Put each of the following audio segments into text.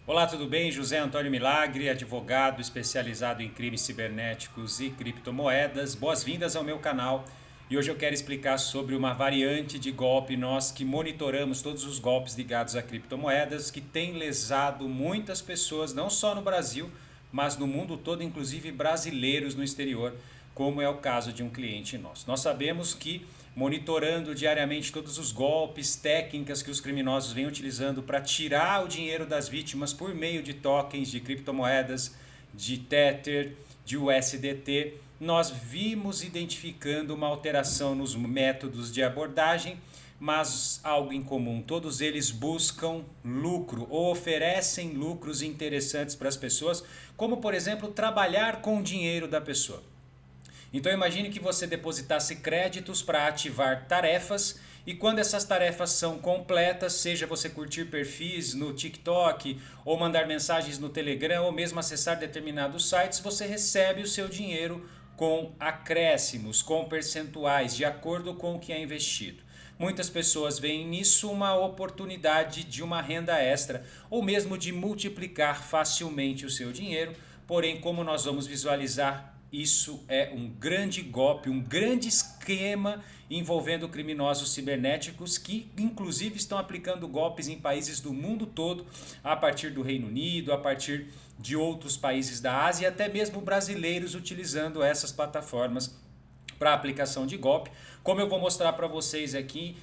Olá, tudo bem? José Antônio Milagre, advogado especializado em crimes cibernéticos e criptomoedas. Boas-vindas ao meu canal. E hoje eu quero explicar sobre uma variante de golpe, nós que monitoramos todos os golpes ligados a criptomoedas, que tem lesado muitas pessoas, não só no Brasil, mas no mundo todo, inclusive brasileiros no exterior, como é o caso de um cliente nosso. Nós sabemos que, monitorando diariamente todos os golpes, técnicas que os criminosos vêm utilizando para tirar o dinheiro das vítimas por meio de tokens, de criptomoedas, de Tether, de USDT, nós vimos identificando uma alteração nos métodos de abordagem, mas algo em comum, todos eles buscam lucro ou oferecem lucros interessantes para as pessoas, como por exemplo trabalhar com o dinheiro da pessoa. Então imagine que você depositasse créditos para ativar tarefas e quando essas tarefas são completas, seja você curtir perfis no TikTok ou mandar mensagens no Telegram ou mesmo acessar determinados sites, você recebe o seu dinheiro com acréscimos, com percentuais, de acordo com o que é investido. Muitas pessoas veem nisso uma oportunidade de uma renda extra ou mesmo de multiplicar facilmente o seu dinheiro, porém, como nós vamos visualizar, isso é um grande golpe, um grande esquema envolvendo criminosos cibernéticos que inclusive estão aplicando golpes em países do mundo todo, a partir do Reino Unido, a partir de outros países da Ásia e até mesmo brasileiros utilizando essas plataformas para aplicação de golpe, como eu vou mostrar para vocês aqui,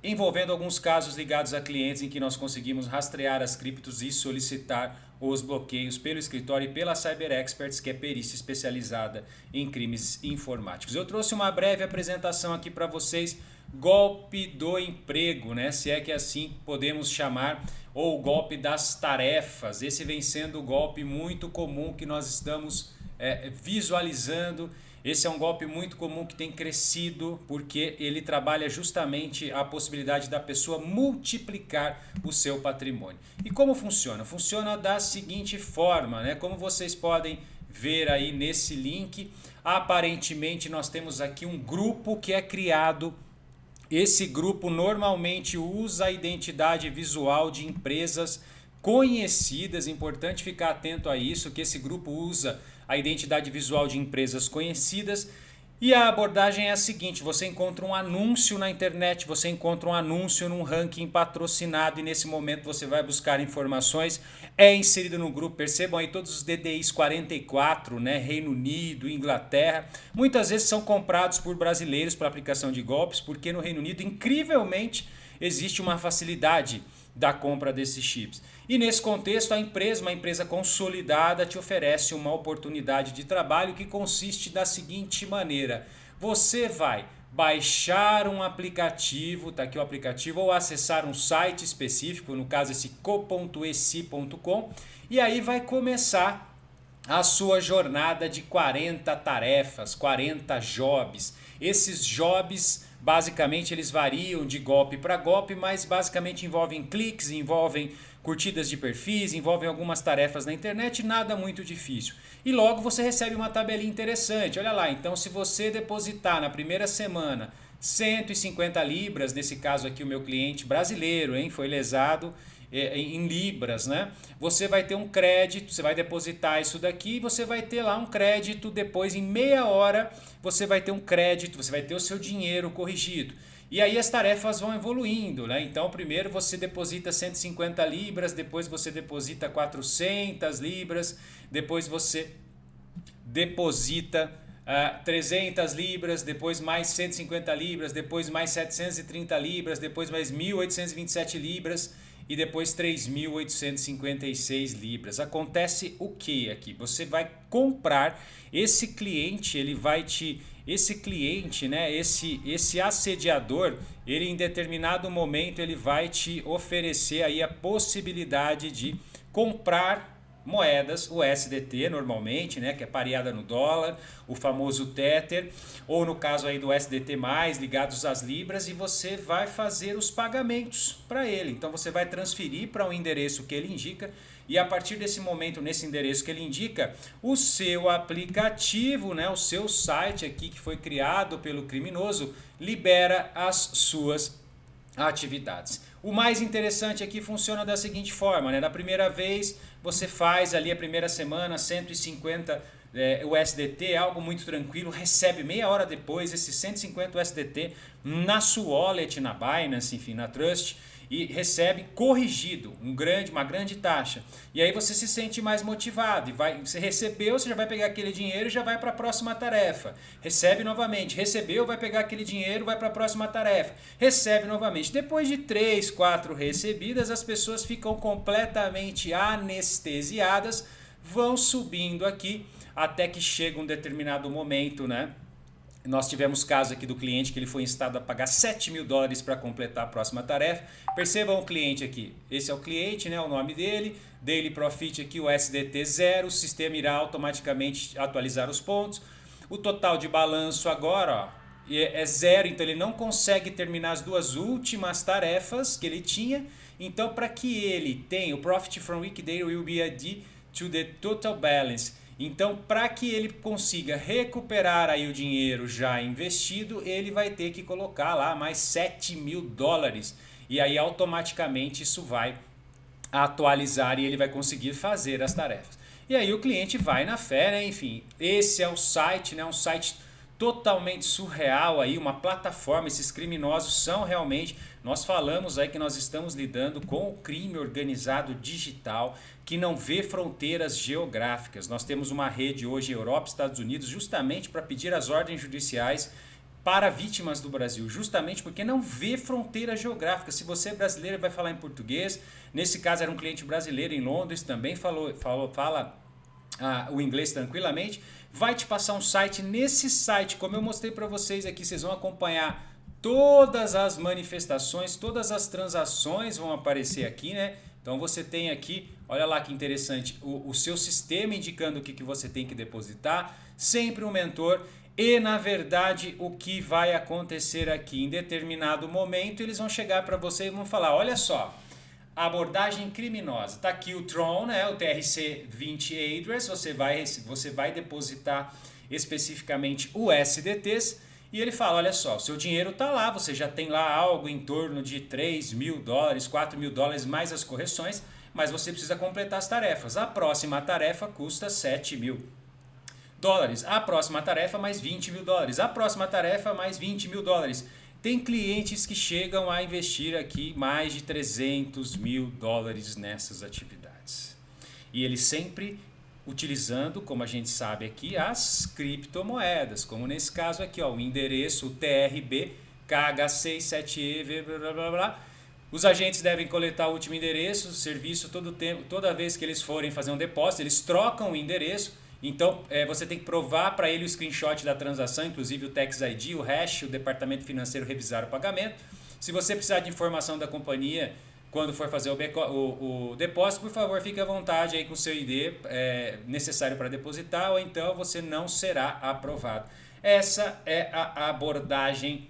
envolvendo alguns casos ligados a clientes em que nós conseguimos rastrear as criptos e solicitar os bloqueios pelo escritório e pela Cyber Experts, que é perícia especializada em crimes informáticos. Eu trouxe uma breve apresentação aqui para vocês, golpe do emprego, né? Se é que assim podemos chamar, ou golpe das tarefas. Esse vem sendo o golpe muito comum que nós estamos visualizando. Esse é um golpe muito comum que tem crescido porque ele trabalha justamente a possibilidade da pessoa multiplicar o seu patrimônio. E como funciona? Funciona da seguinte forma, né? Como vocês podem ver aí nesse link, aparentemente nós temos aqui um grupo que é criado. Esse grupo normalmente usa a identidade visual de empresas conhecidas, importante ficar atento a isso, que esse grupo usa a identidade visual de empresas conhecidas. E a abordagem é a seguinte: você encontra um anúncio na internet, você encontra um anúncio num ranking patrocinado e nesse momento você vai buscar informações, é inserido no grupo, percebam aí todos os DDIs 44, né, Reino Unido, Inglaterra, muitas vezes são comprados por brasileiros para aplicação de golpes, porque no Reino Unido, incrivelmente, existe uma facilidade da compra desses chips. E nesse contexto, uma empresa consolidada te oferece uma oportunidade de trabalho que consiste da seguinte maneira: você vai baixar um aplicativo, tá aqui o aplicativo, ou acessar um site específico, no caso esse co.eci.com, e aí vai começar a sua jornada de 40 tarefas, 40 jobs. Esses jobs, basicamente, eles variam de golpe para golpe, mas basicamente envolvem cliques, envolvem curtidas de perfis, envolvem algumas tarefas na internet, nada muito difícil. E logo você recebe uma tabelinha interessante. Olha lá, então se você depositar na primeira semana 150 libras, nesse caso aqui o meu cliente brasileiro, hein, foi lesado em libras, né? Você vai ter um crédito, você vai depositar isso daqui e você vai ter lá um crédito, depois em meia hora você vai ter um crédito, você vai ter o seu dinheiro corrigido. E aí as tarefas vão evoluindo, né? Então primeiro você deposita 150 libras, depois você deposita 400 libras, depois você deposita 300 libras, depois mais 150 libras, depois mais 730 libras, depois mais 1.827 libras e depois 3.856 libras. Acontece o que aqui? Você vai comprar, esse cliente, ele vai te... Esse cliente, né, esse assediador, ele em determinado momento ele vai te oferecer aí a possibilidade de comprar moedas, o SDT normalmente, né, que é pareada no dólar, o famoso Tether, ou no caso aí do SDT+, ligados às libras, e você vai fazer os pagamentos para ele. Então você vai transferir para um endereço que ele indica, e a partir desse momento, nesse endereço que ele indica, o seu aplicativo, né, o seu site aqui que foi criado pelo criminoso, libera as suas atividades. O mais interessante aqui funciona da seguinte forma, né? Na primeira vez você faz ali a primeira semana 150 USDT, algo muito tranquilo, recebe meia hora depois esses 150 USDT na sua wallet, na Binance, enfim, na Trust, e recebe corrigido uma grande taxa. E aí você se sente mais motivado. E você recebeu, você já vai pegar aquele dinheiro e já vai para a próxima tarefa. Recebe novamente. Recebeu, vai pegar aquele dinheiro, vai para a próxima tarefa. Recebe novamente. Depois de 3, 4 recebidas, as pessoas ficam completamente anestesiadas, vão subindo aqui até que chega um determinado momento, né? Nós tivemos caso aqui do cliente que ele foi instado a pagar $7.000 para completar a próxima tarefa. Percebam o cliente aqui. Esse é o cliente, né? O nome dele. Daily Profit aqui, o SDT 0. O sistema irá automaticamente atualizar os pontos. O total de balanço agora, ó, é 0. Então ele não consegue terminar as duas últimas tarefas que ele tinha. Então para que ele tenha o Profit from Weekday will be added to the total balance. Então, para que ele consiga recuperar aí o dinheiro já investido, ele vai ter que colocar lá mais $7.000. E aí automaticamente isso vai atualizar e ele vai conseguir fazer as tarefas. E aí o cliente vai na fé, né? Enfim, esse é o site, né? Um site totalmente surreal aí, uma plataforma. Esses criminosos são realmente, nós falamos aí que nós estamos lidando com o crime organizado digital que não vê fronteiras geográficas. Nós temos uma rede hoje Europa, Estados Unidos, justamente para pedir as ordens judiciais para vítimas do Brasil, justamente porque não vê fronteira geográfica. Se você é brasileiro vai falar em português, nesse caso era um cliente brasileiro em Londres, também fala o inglês tranquilamente, vai te passar um site. Nesse site, como eu mostrei para vocês aqui, vocês vão acompanhar todas as manifestações, todas as transações vão aparecer aqui, né? Então você tem aqui, olha lá que interessante, o seu sistema indicando o que você tem que depositar, sempre um mentor. E na verdade o que vai acontecer aqui, em determinado momento eles vão chegar para você e vão falar, olha só, abordagem criminosa. Está aqui o Tron, né, o TRC20 address, você vai depositar especificamente o USDTs e ele fala, olha só, o seu dinheiro está lá, você já tem lá algo em torno de $3.000, $4.000 mais as correções, mas você precisa completar as tarefas. A próxima tarefa custa $7.000. A próxima tarefa mais $20.000. A próxima tarefa mais $20.000. Tem clientes que chegam a investir aqui mais de $300.000 nessas atividades. E eles sempre utilizando, como a gente sabe aqui, as criptomoedas, como nesse caso aqui, ó, o endereço o TRB KH67E, blá, blá, blá. Os agentes devem coletar o último endereço, o serviço toda vez que eles forem fazer um depósito, eles trocam o endereço. Então você tem que provar para ele o screenshot da transação, inclusive o Tax ID, o hash, o departamento financeiro revisar o pagamento. Se você precisar de informação da companhia quando for fazer o depósito, por favor, fique à vontade aí com o seu ID necessário para depositar, ou então você não será aprovado. Essa é a abordagem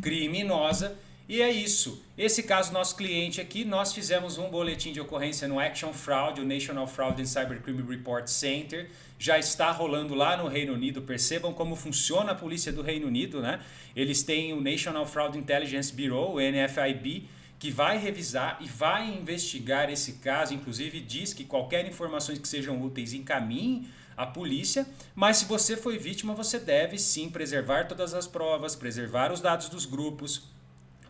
criminosa. E é isso. Esse caso, nosso cliente aqui, nós fizemos um boletim de ocorrência no Action Fraud, o National Fraud and Cybercrime Report Center. Já está rolando lá no Reino Unido. Percebam como funciona a polícia do Reino Unido, né? Eles têm o National Fraud Intelligence Bureau, o NFIB, que vai revisar e vai investigar esse caso. Inclusive diz que qualquer informações que sejam úteis encaminhe à polícia. Mas se você foi vítima, você deve sim preservar todas as provas, preservar os dados dos grupos,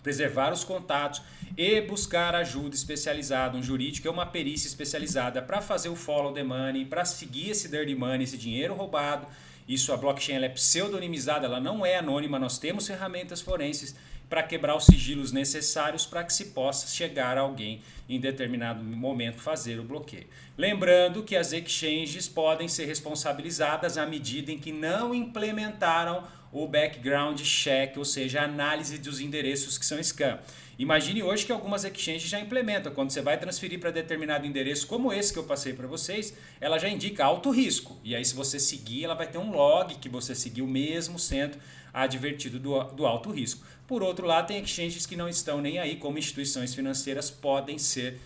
preservar os contatos e buscar ajuda especializada. Um jurídico é uma perícia especializada para fazer o follow the money, para seguir esse dirty money, esse dinheiro roubado. Isso, a blockchain ela é pseudonimizada, ela não é anônima. Nós temos ferramentas forenses para quebrar os sigilos necessários para que se possa chegar a alguém em determinado momento fazer o bloqueio. Lembrando que as exchanges podem ser responsabilizadas à medida em que não implementaram o background check, ou seja, a análise dos endereços que são scam. Imagine hoje que algumas exchanges já implementam. Quando você vai transferir para determinado endereço, como esse que eu passei para vocês, ela já indica alto risco. E aí se você seguir, ela vai ter um log que você seguiu mesmo sendo advertido do alto risco. Por outro lado, tem exchanges que não estão nem aí, como instituições financeiras podem ser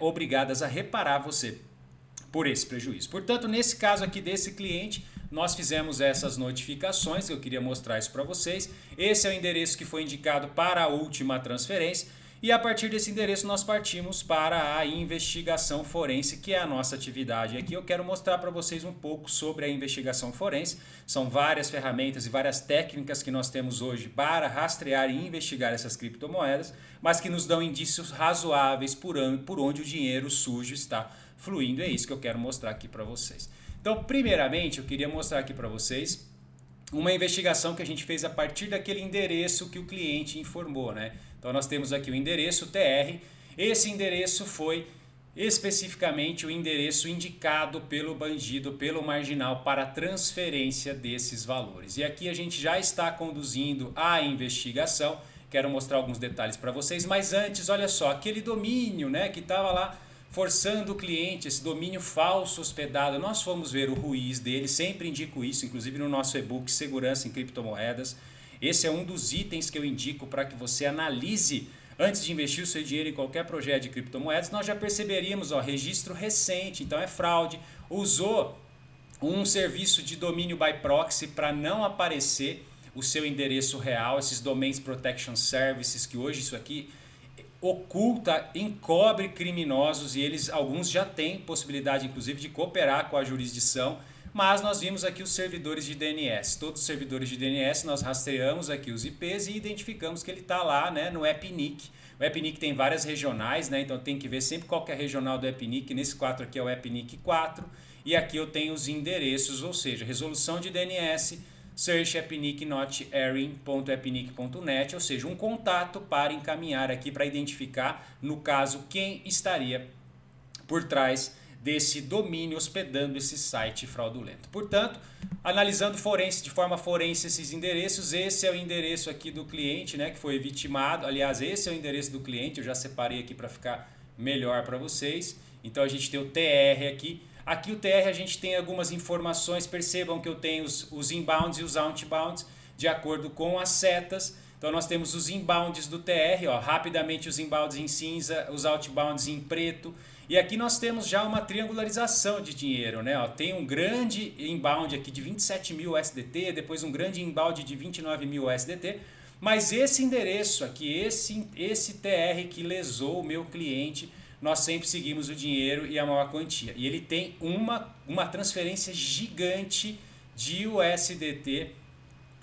obrigadas a reparar você por esse prejuízo. Portanto, nesse caso aqui desse cliente, nós fizemos essas notificações, eu queria mostrar isso para vocês. Esse é o endereço que foi indicado para a última transferência. E a partir desse endereço nós partimos para a investigação forense, que é a nossa atividade. Aqui eu quero mostrar para vocês um pouco sobre a investigação forense. São várias ferramentas e várias técnicas que nós temos hoje para rastrear e investigar essas criptomoedas, mas que nos dão indícios razoáveis por onde o dinheiro sujo está fluindo. É isso que eu quero mostrar aqui para vocês. Então, primeiramente, eu queria mostrar aqui para vocês uma investigação que a gente fez a partir daquele endereço que o cliente informou, né? Então nós temos aqui o endereço TR. Esse endereço foi especificamente o endereço indicado pelo bandido, pelo marginal, para a transferência desses valores. E aqui a gente já está conduzindo a investigação. Quero mostrar alguns detalhes para vocês, mas antes, olha só, aquele domínio, né, que estava lá forçando o cliente, esse domínio falso hospedado, nós fomos ver o ruíz dele, sempre indico isso, inclusive no nosso e-book Segurança em Criptomoedas. Esse é um dos itens que eu indico para que você analise antes de investir o seu dinheiro em qualquer projeto de criptomoedas. Nós já perceberíamos, ó, registro recente, então é fraude, usou um serviço de domínio by proxy para não aparecer o seu endereço real, esses Domains Protection Services, que hoje isso aqui oculta, encobre criminosos, e eles, alguns já têm possibilidade inclusive de cooperar com a jurisdição, mas nós vimos aqui os servidores de DNS. Todos os servidores de DNS nós rastreamos aqui os IPs e identificamos que ele está lá, né, no AppNic. O AppNic tem várias regionais, né, então tem que ver sempre qual que é a regional do AppNic. Nesse 4 aqui é o AppNic 4 e aqui eu tenho os endereços, ou seja, resolução de DNS, search appnic not airing.appnic.net, ou seja, um contato para encaminhar aqui para identificar, no caso, quem estaria por trás desse domínio hospedando esse site fraudulento. Portanto, analisando de forma forense esses endereços, esse é o endereço aqui do cliente, né, que foi vitimado. Aliás, esse é o endereço do cliente, eu já separei aqui para ficar melhor para vocês. Então a gente tem o TR aqui. Aqui o TR a gente tem algumas informações, percebam que eu tenho os inbounds e os outbounds de acordo com as setas. Então nós temos os inbounds do TR, ó, rapidamente os inbounds em cinza, os outbounds em preto. E aqui nós temos já uma triangularização de dinheiro, né? Ó, tem um grande inbound aqui de 27 mil USDT, depois um grande inbound de 29 mil USDT. Mas esse endereço aqui, esse TR que lesou o meu cliente, nós sempre seguimos o dinheiro e a maior quantia. E ele tem uma transferência gigante de USDT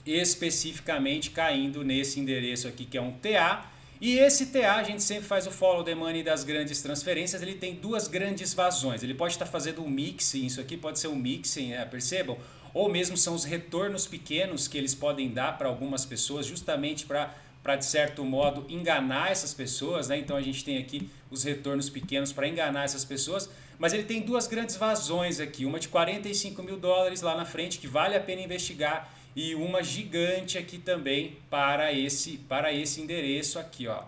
especificamente caindo nesse endereço aqui, que é um TA. E esse TA, a gente sempre faz o follow the money das grandes transferências, ele tem duas grandes vazões. Ele pode estar fazendo um mixing, isso aqui pode ser um mixing, né? Percebam? Ou mesmo são os retornos pequenos que eles podem dar para algumas pessoas, justamente para de certo modo enganar essas pessoas, né? Então a gente tem aqui os retornos pequenos para enganar essas pessoas, mas ele tem duas grandes vazões aqui, uma de 45 mil dólares lá na frente, que vale a pena investigar, e uma gigante aqui também para esse endereço aqui, ó.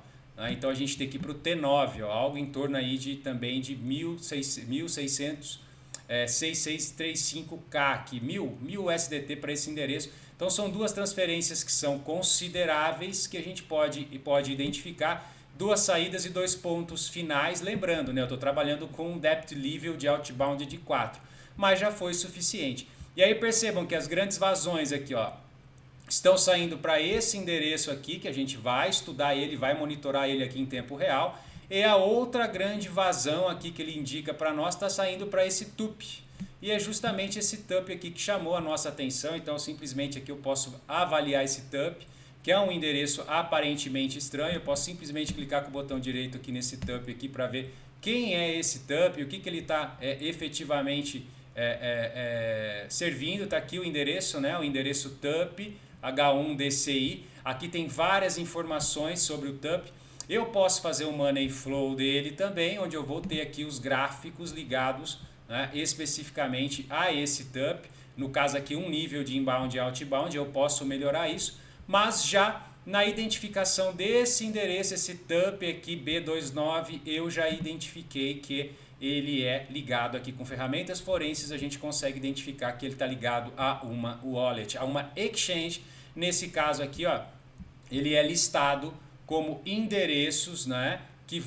Então a gente tem aqui para o T9, ó, algo em torno aí de também de 6635K aqui, 1000 USDT para esse endereço. Então são duas transferências que são consideráveis, que a gente pode identificar, duas saídas e dois pontos finais. Lembrando, né, eu estou trabalhando com um depth level de outbound de 4, mas já foi suficiente. E aí percebam que as grandes vazões aqui, ó, estão saindo para esse endereço aqui, que a gente vai estudar ele, vai monitorar ele aqui em tempo real. E a outra grande vazão aqui que ele indica para nós está saindo para esse TUP. E é justamente esse TUP aqui que chamou a nossa atenção. Então simplesmente aqui eu posso avaliar esse TUP, que é um endereço aparentemente estranho. Eu posso simplesmente clicar com o botão direito aqui nesse TUP aqui para ver quem é esse TUP, o que ele está efetivamente servindo. Está aqui o endereço, né? O endereço TUP H1DCI. Aqui tem várias informações sobre o TUP. Eu posso fazer o money flow dele também, onde eu vou ter aqui os gráficos ligados, né, especificamente a esse TUP. No caso aqui um nível de inbound e outbound, eu posso melhorar isso. Mas já na identificação desse endereço, esse TUP aqui B29, eu já identifiquei que ele é ligado aqui com ferramentas forenses. A gente consegue identificar que ele está ligado a uma wallet, a uma exchange. Nesse caso aqui, ó, ele é listado como endereços, né, que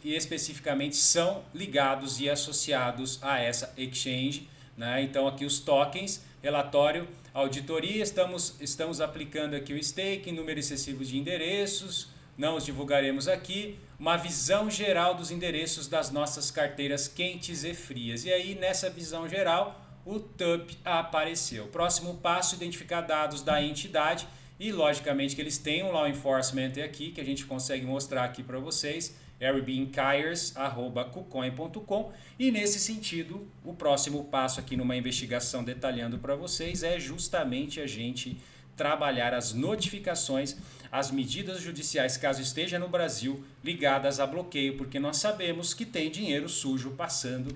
especificamente são ligados e associados a essa exchange, né? Então aqui os tokens, relatório, auditoria, estamos aplicando aqui o staking, número excessivo de endereços, não os divulgaremos aqui, uma visão geral dos endereços das nossas carteiras quentes e frias. E aí, nessa visão geral, o TUP apareceu. O próximo passo, identificar dados da entidade e, logicamente, que eles têm um law enforcement aqui, que a gente consegue mostrar aqui para vocês, airbnbkyers@kucoin.com. E nesse sentido, o próximo passo aqui numa investigação detalhando para vocês é justamente a gente trabalhar as notificações, as medidas judiciais, caso esteja no Brasil, ligadas a bloqueio, porque nós sabemos que tem dinheiro sujo passando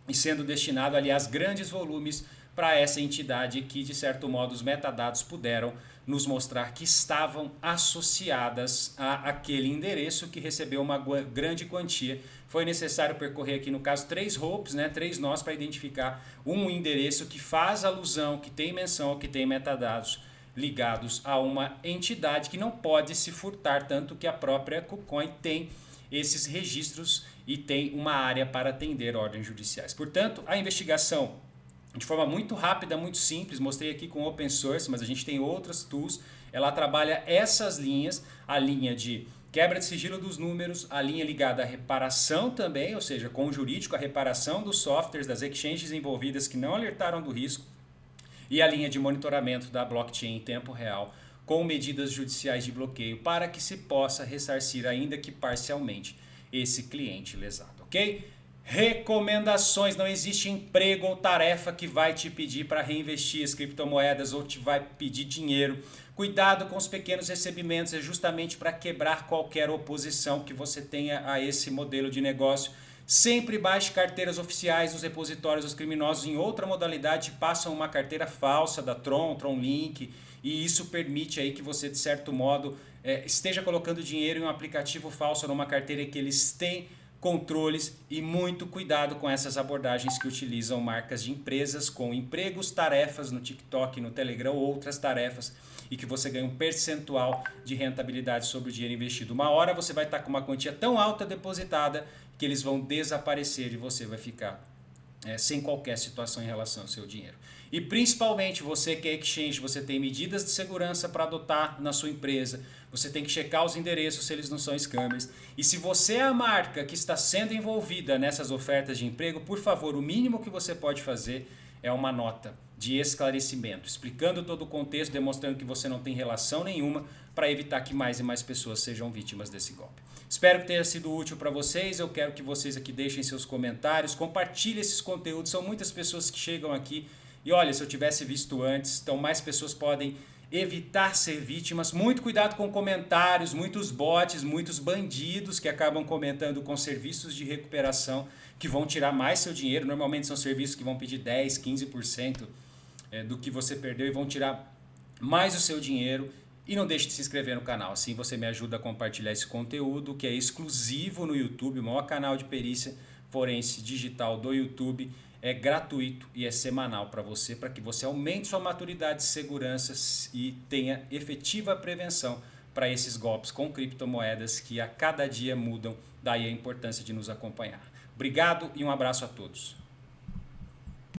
e sendo destinado, aliás, grandes volumes para essa entidade que, de certo modo, os metadados puderam nos mostrar que estavam associadas a aquele endereço que recebeu uma grande quantia. Foi necessário percorrer aqui, no caso, 3 hopes, 3 nós para identificar um endereço que faz alusão, que tem menção, que tem metadados ligados a uma entidade que não pode se furtar, tanto que a própria KuCoin tem esses registros e tem uma área para atender ordens judiciais. Portanto, a investigação, de forma muito rápida, muito simples, mostrei aqui com open source, mas a gente tem outras tools, ela trabalha essas linhas, a linha de quebra de sigilo dos números, a linha ligada à reparação também, ou seja, com o jurídico, a reparação dos softwares, das exchanges envolvidas que não alertaram do risco, e a linha de monitoramento da blockchain em tempo real, com medidas judiciais de bloqueio para que se possa ressarcir, ainda que parcialmente, esse cliente lesado, ok? Recomendações: não existe emprego ou tarefa que vai te pedir para reinvestir as criptomoedas ou te vai pedir dinheiro. Cuidado com os pequenos recebimentos, é justamente para quebrar qualquer oposição que você tenha a esse modelo de negócio. Sempre baixe carteiras oficiais dos repositórios dos criminosos. Em outra modalidade, passam uma carteira falsa da TronLink, e isso permite aí que você, de certo modo, esteja colocando dinheiro em um aplicativo falso, numa carteira que eles têm controles. E muito cuidado com essas abordagens que utilizam marcas de empresas com empregos, tarefas no TikTok, no Telegram ou outras tarefas, e que você ganha um percentual de rentabilidade sobre o dinheiro investido. Uma hora você vai estar com uma quantia tão alta depositada que eles vão desaparecer e você vai ficar sem qualquer situação em relação ao seu dinheiro. E principalmente você que é exchange, você tem medidas de segurança para adotar na sua empresa, você tem que checar os endereços se eles não são scammers. E se você é a marca que está sendo envolvida nessas ofertas de emprego, por favor, o mínimo que você pode fazer é uma nota de esclarecimento, explicando todo o contexto, demonstrando que você não tem relação nenhuma, para evitar que mais e mais pessoas sejam vítimas desse golpe. Espero que tenha sido útil para vocês. Eu quero que vocês aqui deixem seus comentários, compartilhem esses conteúdos. São muitas pessoas que chegam aqui e olha, se eu tivesse visto antes, então mais pessoas podem evitar ser vítimas. Muito cuidado com comentários, muitos bots, muitos bandidos que acabam comentando com serviços de recuperação que vão tirar mais seu dinheiro. Normalmente são serviços que vão pedir 10, 15% do que você perdeu e vão tirar mais o seu dinheiro. E não deixe de se inscrever no canal, assim você me ajuda a compartilhar esse conteúdo que é exclusivo no YouTube, o maior canal de perícia forense digital do YouTube. É gratuito e é semanal para que você aumente sua maturidade de segurança e tenha efetiva prevenção para esses golpes com criptomoedas que a cada dia mudam. Daí a importância de nos acompanhar. Obrigado e um abraço a todos.